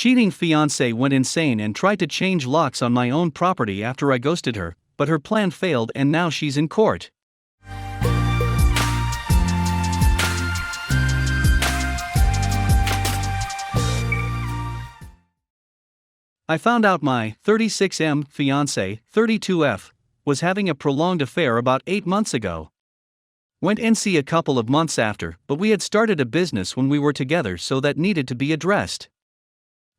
Cheating fiancé went insane and tried to change locks on my own property after I ghosted her, but her plan failed and now she's in court. I found out my 36M fiancé, 32F, was having a prolonged affair about 8 months ago. Went NC a couple of months after, but we had started a business when we were together, so that needed to be addressed.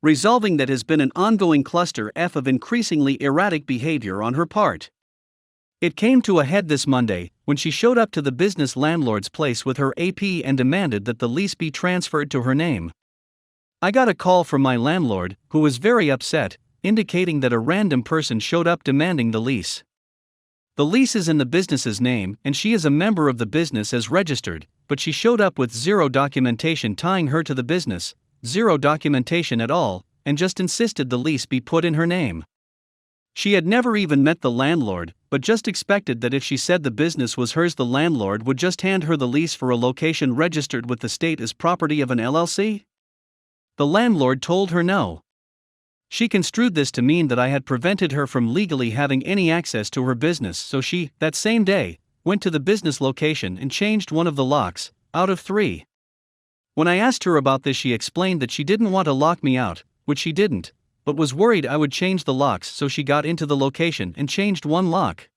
Resolving that has been an ongoing cluster F of increasingly erratic behavior on her part. It came to a head this Monday, when she showed up to the business landlord's place with her AP and demanded that the lease be transferred to her name. I got a call from my landlord, who was very upset, indicating that a random person showed up demanding the lease. The lease is in the business's name and she is a member of the business as registered, but she showed up with zero documentation tying her to the business, zero documentation at all, and just insisted the lease be put in her name. She had never even met the landlord, but just expected that if she said the business was hers, the landlord would just hand her the lease for a location registered with the state as property of an LLC. The landlord told her no. She construed this to mean that I had prevented her from legally having any access to her business, so she, that same day, went to the business location and changed one of the locks, out of 3. When I asked her about this, she explained that she didn't want to lock me out, which she didn't, but was worried I would change the locks, so she got into the location and changed one lock.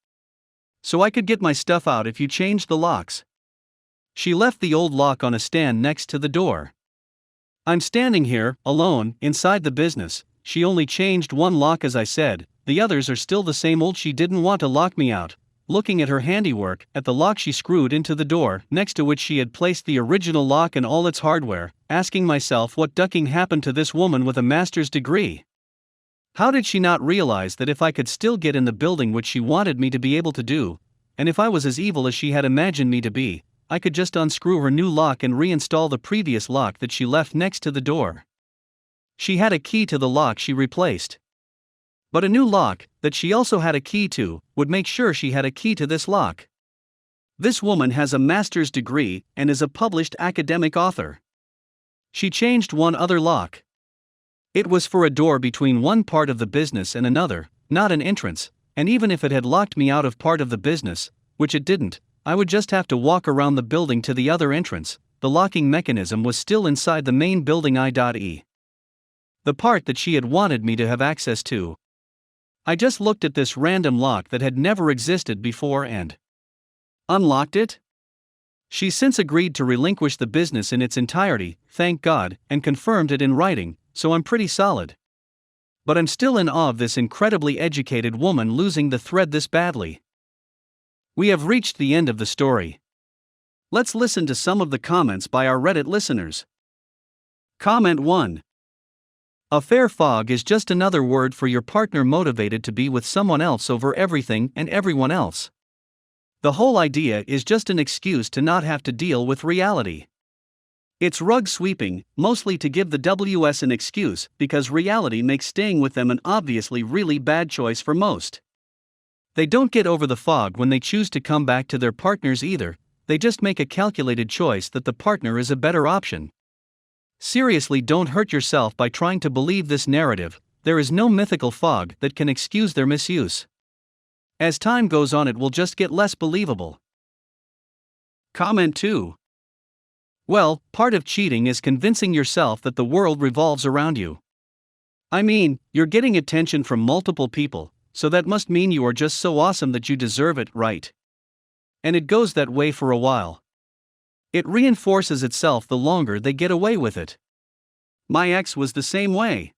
So I could get my stuff out if you changed the locks. She left the old lock on a stand next to the door. I'm standing here, alone, inside the business. She only changed one lock, as I said, the others are still the same old. She didn't want to lock me out. Looking at her handiwork, at the lock she screwed into the door, next to which she had placed the original lock and all its hardware, asking myself what ducking happened to this woman with a master's degree. How did she not realize that if I could still get in the building, which she wanted me to be able to do, and if I was as evil as she had imagined me to be, I could just unscrew her new lock and reinstall the previous lock that she left next to the door. She had a key to the lock she replaced. But a new lock, that she also had a key to, would make sure she had a key to this lock. This woman has a master's degree and is a published academic author. She changed one other lock. It was for a door between one part of the business and another, not an entrance, and even if it had locked me out of part of the business, which it didn't, I would just have to walk around the building to the other entrance. The locking mechanism was still inside the main building I.E. The part that she had wanted me to have access to. I just looked at this random lock that had never existed before and unlocked it. She's since agreed to relinquish the business in its entirety, thank God, and confirmed it in writing, so I'm pretty solid. But I'm still in awe of this incredibly educated woman losing the thread this badly. We have reached the end of the story. Let's listen to some of the comments by our Reddit listeners. Comment 1. Affair fog is just another word for your partner motivated to be with someone else over everything and everyone else. The whole idea is just an excuse to not have to deal with reality. It's rug sweeping, mostly to give the WS an excuse, because reality makes staying with them an obviously really bad choice for most. They don't get over the fog when they choose to come back to their partners either, they just make a calculated choice that the partner is a better option. Seriously, don't hurt yourself by trying to believe this narrative. There is no mythical fog that can excuse their misuse. As time goes on, it will just get less believable. Comment 2. Well, part of cheating is convincing yourself that the world revolves around you. I mean, you're getting attention from multiple people, so that must mean you are just so awesome that you deserve it, right? And it goes that way for a while. It reinforces itself the longer they get away with it. My ex was the same way.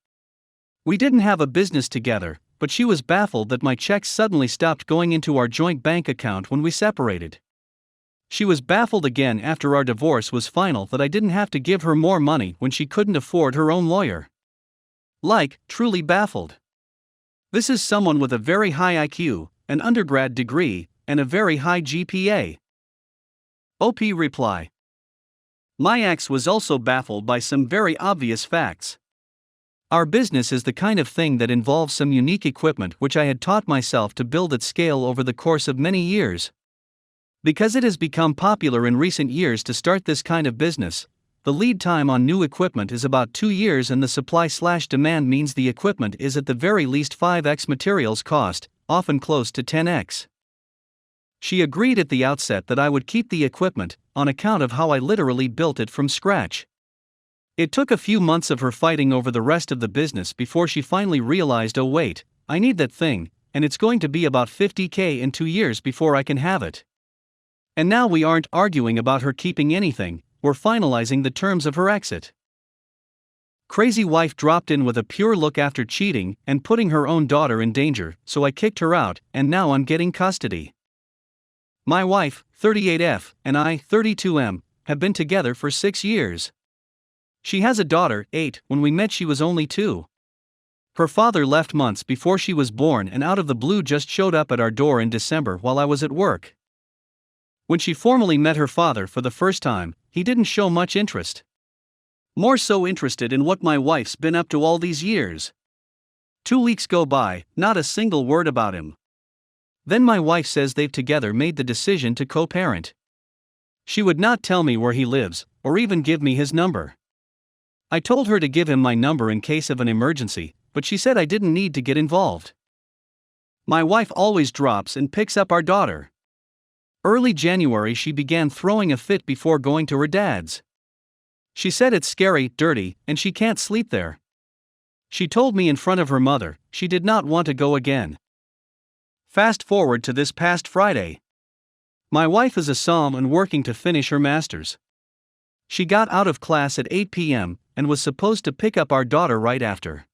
We didn't have a business together, but she was baffled that my checks suddenly stopped going into our joint bank account when we separated. She was baffled again after our divorce was final that I didn't have to give her more money when she couldn't afford her own lawyer. Like, truly baffled. This is someone with a very high IQ, an undergrad degree, and a very high GPA. OP reply. My ex was also baffled by some very obvious facts. Our business is the kind of thing that involves some unique equipment which I had taught myself to build at scale over the course of many years. Because it has become popular in recent years to start this kind of business, the lead time on new equipment is about 2 years and the supply/demand means the equipment is at the very least 5x materials cost, often close to 10x. She agreed at the outset that I would keep the equipment, on account of how I literally built it from scratch. It took a few months of her fighting over the rest of the business before she finally realized, oh wait, I need that thing, and it's going to be about $50K in 2 years before I can have it. And now we aren't arguing about her keeping anything, we're finalizing the terms of her exit. Crazy wife dropped in with a pure look after cheating and putting her own daughter in danger, so I kicked her out, and now I'm getting custody. My wife, 38F, and I, 32M, have been together for 6 years. She has a daughter, 8, when we met she was only 2. Her father left months before she was born and out of the blue just showed up at our door in December while I was at work. When she formally met her father for the first time, he didn't show much interest. More so interested in what my wife's been up to all these years. 2 weeks go by, not a single word about him. Then my wife says they've together made the decision to co-parent. She would not tell me where he lives, or even give me his number. I told her to give him my number in case of an emergency, but she said I didn't need to get involved. My wife always drops and picks up our daughter. Early January she began throwing a fit before going to her dad's. She said it's scary, dirty, and she can't sleep there. She told me in front of her mother, she did not want to go again. Fast forward to this past Friday. My wife is a somm and working to finish her master's. She got out of class at 8 p.m. and was supposed to pick up our daughter right after.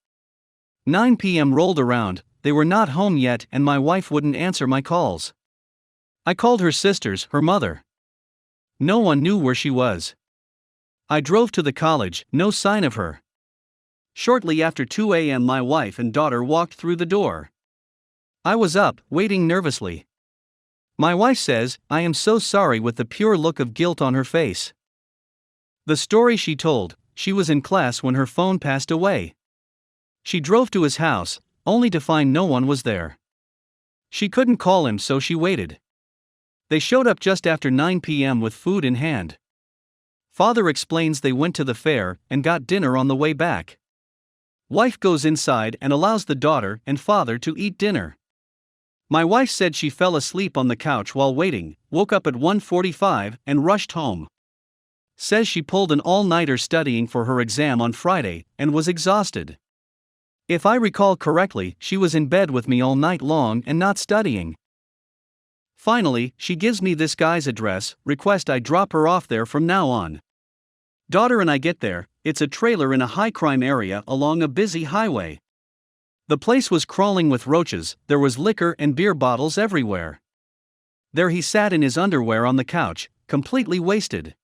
9 p.m. rolled around, they were not home yet and my wife wouldn't answer my calls. I called her sisters, her mother. No one knew where she was. I drove to the college, no sign of her. Shortly after 2 a.m. my wife and daughter walked through the door. I was up, waiting nervously. My wife says, I am so sorry with the pure look of guilt on her face. The story she told, she was in class when her phone passed away. She drove to his house, only to find no one was there. She couldn't call him so she waited. They showed up just after 9 p.m. with food in hand. Father explains they went to the fair and got dinner on the way back. Wife goes inside and allows the daughter and father to eat dinner. My wife said she fell asleep on the couch while waiting, woke up at 1:45 and rushed home. Says she pulled an all-nighter studying for her exam on Friday and was exhausted. If I recall correctly, she was in bed with me all night long and not studying. Finally, she gives me this guy's address, request I drop her off there from now on. Daughter and I get there, it's a trailer in a high-crime area along a busy highway. The place was crawling with roaches, there was liquor and beer bottles everywhere. There he sat in his underwear on the couch, completely wasted.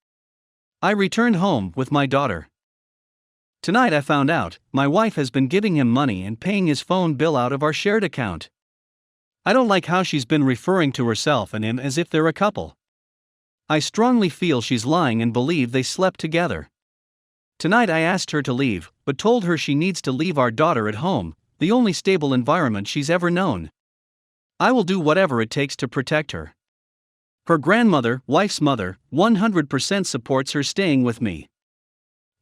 I returned home with my daughter. Tonight I found out, my wife has been giving him money and paying his phone bill out of our shared account. I don't like how she's been referring to herself and him as if they're a couple. I strongly feel she's lying and believe they slept together. Tonight I asked her to leave, but told her she needs to leave our daughter at home, the only stable environment she's ever known. I will do whatever it takes to protect her. Her grandmother, wife's mother, 100% supports her staying with me.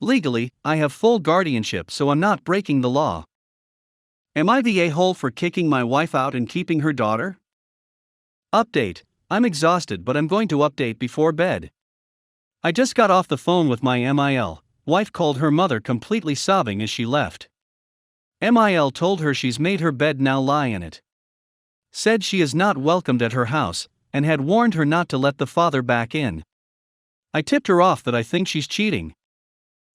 Legally, I have full guardianship so I'm not breaking the law. Am I the a-hole for kicking my wife out and keeping her daughter? Update: I'm exhausted but I'm going to update before bed. I just got off the phone with my MIL. Wife called her mother completely sobbing as she left. MIL told her she's made her bed, now lie in it. Said she is not welcomed at her house, and had warned her not to let the father back in. I tipped her off that I think she's cheating.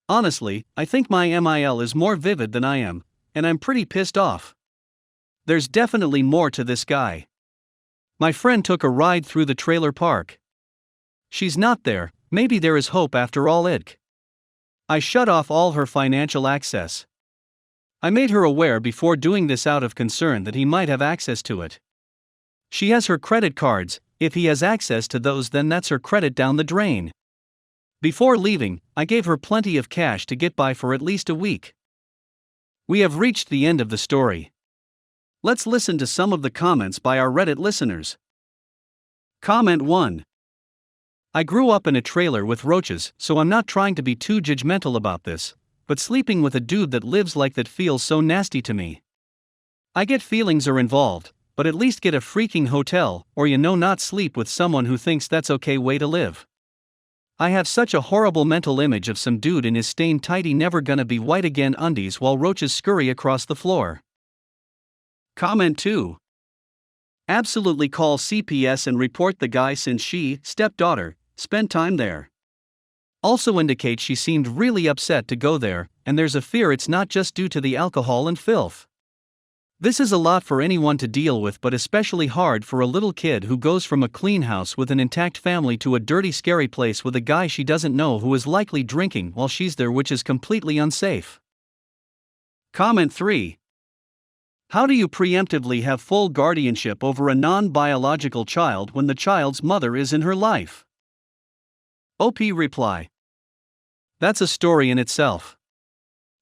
Honestly, I think my MIL is more vivid than I am, and I'm pretty pissed off. There's definitely more to this guy. My friend took a ride through the trailer park. She's not there, maybe there is hope after all. I shut off all her financial access. I made her aware before doing this out of concern that he might have access to it. She has her credit cards, if he has access to those then that's her credit down the drain. Before leaving, I gave her plenty of cash to get by for at least a week. We have reached the end of the story. Let's listen to some of the comments by our Reddit listeners. Comment 1. I grew up in a trailer with roaches, so I'm not trying to be too judgmental about this, but sleeping with a dude that lives like that feels so nasty to me. I get feelings are involved, but at least get a freaking hotel, or not sleep with someone who thinks that's okay way to live. I have such a horrible mental image of some dude in his stained tighty never gonna be white again undies while roaches scurry across the floor. Comment 2. Absolutely call CPS and report the guy since she, stepdaughter, spent time there. Also indicates she seemed really upset to go there, and there's a fear it's not just due to the alcohol and filth. This is a lot for anyone to deal with, but especially hard for a little kid who goes from a clean house with an intact family to a dirty scary place with a guy she doesn't know who is likely drinking while she's there, which is completely unsafe. Comment 3. How do you preemptively have full guardianship over a non-biological child when the child's mother is in her life? OP reply. That's a story in itself.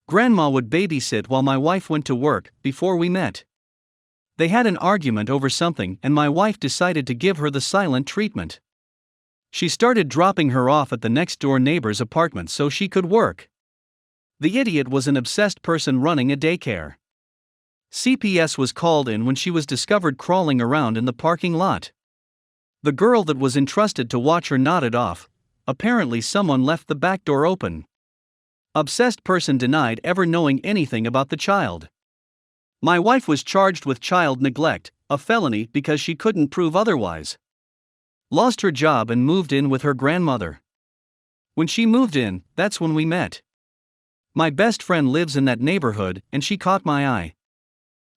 Grandma would babysit while my wife went to work before we met. They had an argument over something and my wife decided to give her the silent treatment. She started dropping her off at the next door neighbor's apartment so she could work. The idiot was an obsessed person running a daycare. CPS was called in when she was discovered crawling around in the parking lot. The girl that was entrusted to watch her nodded off. Apparently someone left the back door open. Obsessed person denied ever knowing anything about the child. My wife was charged with child neglect, a felony because she couldn't prove otherwise. Lost her job and moved in with her grandmother. When she moved in, that's when we met. My best friend lives in that neighborhood and she caught my eye.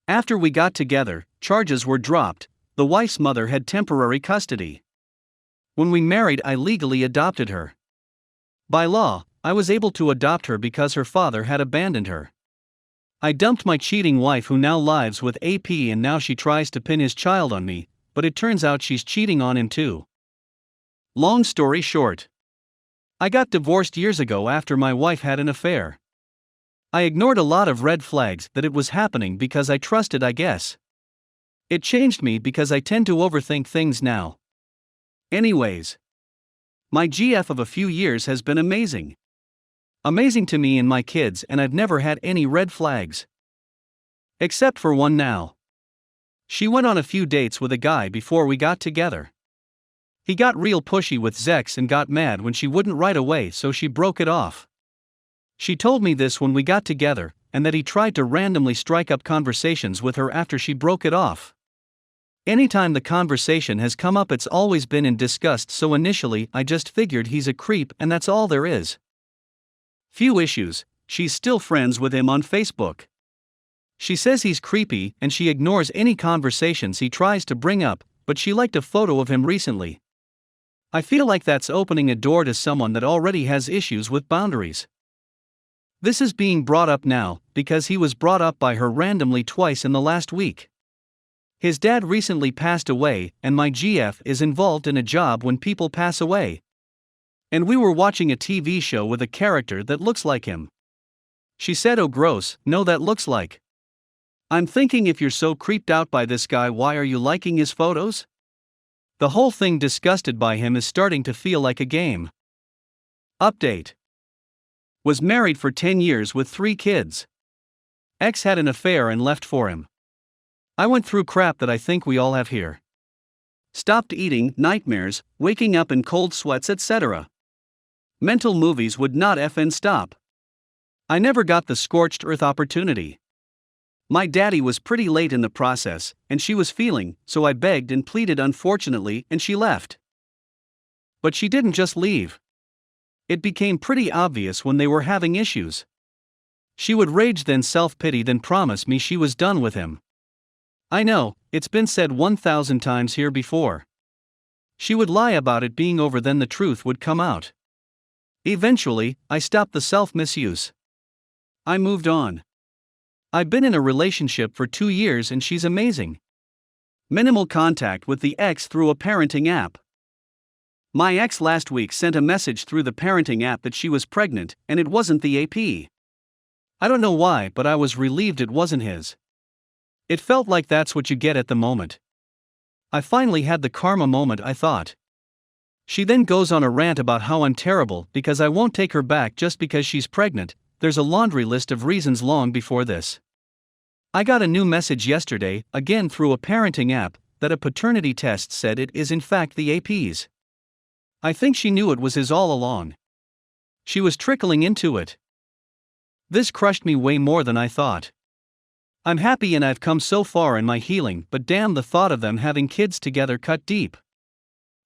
After we got together, charges were dropped. The wife's mother had temporary custody. When we married, I legally adopted her. By law, I was able to adopt her because her father had abandoned her. I dumped my cheating wife who now lives with AP and now she tries to pin his child on me, but it turns out she's cheating on him too. Long story short. I got divorced years ago after my wife had an affair. I ignored a lot of red flags that it was happening because I trusted, I guess. It changed me because I tend to overthink things now. Anyways. My GF of a few years has been amazing. Amazing to me and my kids, and I've never had any red flags. Except for one now. She went on a few dates with a guy before we got together. He got real pushy with Zex and got mad when she wouldn't right away, so she broke it off. She told me this when we got together, and that he tried to randomly strike up conversations with her after she broke it off. Anytime the conversation has come up, it's always been in disgust, so initially I just figured he's a creep and that's all there is. Few issues, she's still friends with him on Facebook. She says he's creepy and she ignores any conversations he tries to bring up, but she liked a photo of him recently. I feel like that's opening a door to someone that already has issues with boundaries. This is being brought up now because he was brought up by her randomly twice in the last week. His dad recently passed away and my GF is involved in a job when people pass away. And we were watching a TV show with a character that looks like him. She said, "Oh gross, no that looks like." I'm thinking, if you're so creeped out by this guy, why are you liking his photos? The whole thing disgusted by him is starting to feel like a game. Update. Was married for 10 years with 3 kids. Ex had an affair and left for him. I went through crap that I think we all have here. Stopped eating, nightmares, waking up in cold sweats, etc. Mental movies would not effing stop. I never got the scorched earth opportunity. My daddy was pretty late in the process, and she was feeling, so I begged and pleaded unfortunately, and she left. But she didn't just leave. It became pretty obvious when they were having issues. She would rage, then self-pity, then promise me she was done with him. I know, it's been said 1,000 times here before. She would lie about it being over, then the truth would come out. Eventually, I stopped the self-misuse. I moved on. I've been in a relationship for 2 years and she's amazing. Minimal contact with the ex through a parenting app. My ex last week sent a message through the parenting app that she was pregnant and it wasn't the AP. I don't know why, but I was relieved it wasn't his. It felt like that's what you get at the moment. I finally had the karma moment, I thought. She then goes on a rant about how I'm terrible because I won't take her back just because she's pregnant. There's a laundry list of reasons long before this. I got a new message yesterday, again through a parenting app, that a paternity test said it is in fact the AP's. I think she knew it was his all along. She was trickling into it. This crushed me way more than I thought. I'm happy and I've come so far in my healing, but damn, the thought of them having kids together cut deep.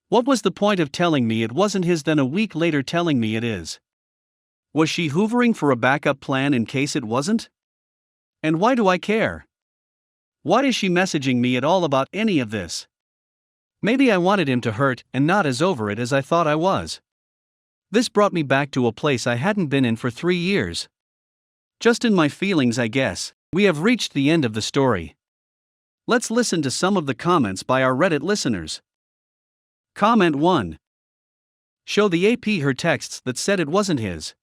What was the point of telling me it wasn't his, then a week later telling me it is? Was she hoovering for a backup plan in case it wasn't? And why do I care? Why is she messaging me at all about any of this? Maybe I wanted him to hurt and not as over it as I thought I was. This brought me back to a place I hadn't been in for 3 years. Just in my feelings, I guess. We have reached the end of the story. Let's listen to some of the comments by our Reddit listeners. Comment 1. Show the AP her texts that said it wasn't his.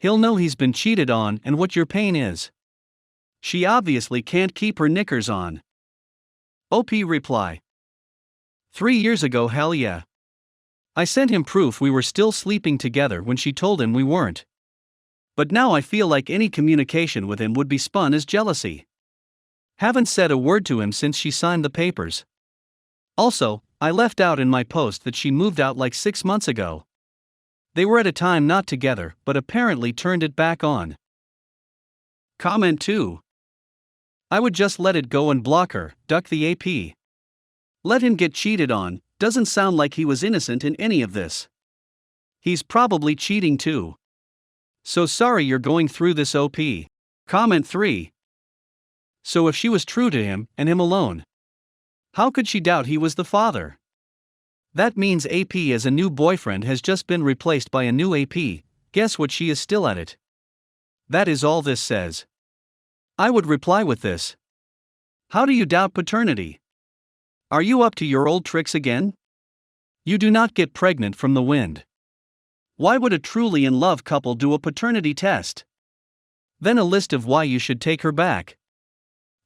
He'll know he's been cheated on and what your pain is. She obviously can't keep her knickers on. OP reply. 3 years ago, hell yeah. I sent him proof we were still sleeping together when she told him we weren't. But now I feel like any communication with him would be spun as jealousy. Haven't said a word to him since she signed the papers. Also, I left out in my post that she moved out like 6 months ago. They were at a time not together, but apparently turned it back on. Comment 2. I would just let it go and block her, duck the AP. Let him get cheated on. Doesn't sound like he was innocent in any of this. He's probably cheating too. So sorry you're going through this, OP. Comment 3. So if she was true to him, and him alone, how could she doubt he was the father? That means AP as a new boyfriend has just been replaced by a new AP. Guess what, she is still at it. That is all this says. I would reply with this. How do you doubt paternity? Are you up to your old tricks again? You do not get pregnant from the wind. Why would a truly in love couple do a paternity test? Then a list of why you should take her back.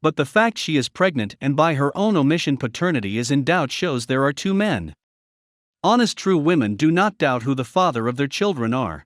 But the fact she is pregnant and by her own omission paternity is in doubt shows there are 2 men. Honest true women do not doubt who the father of their children are.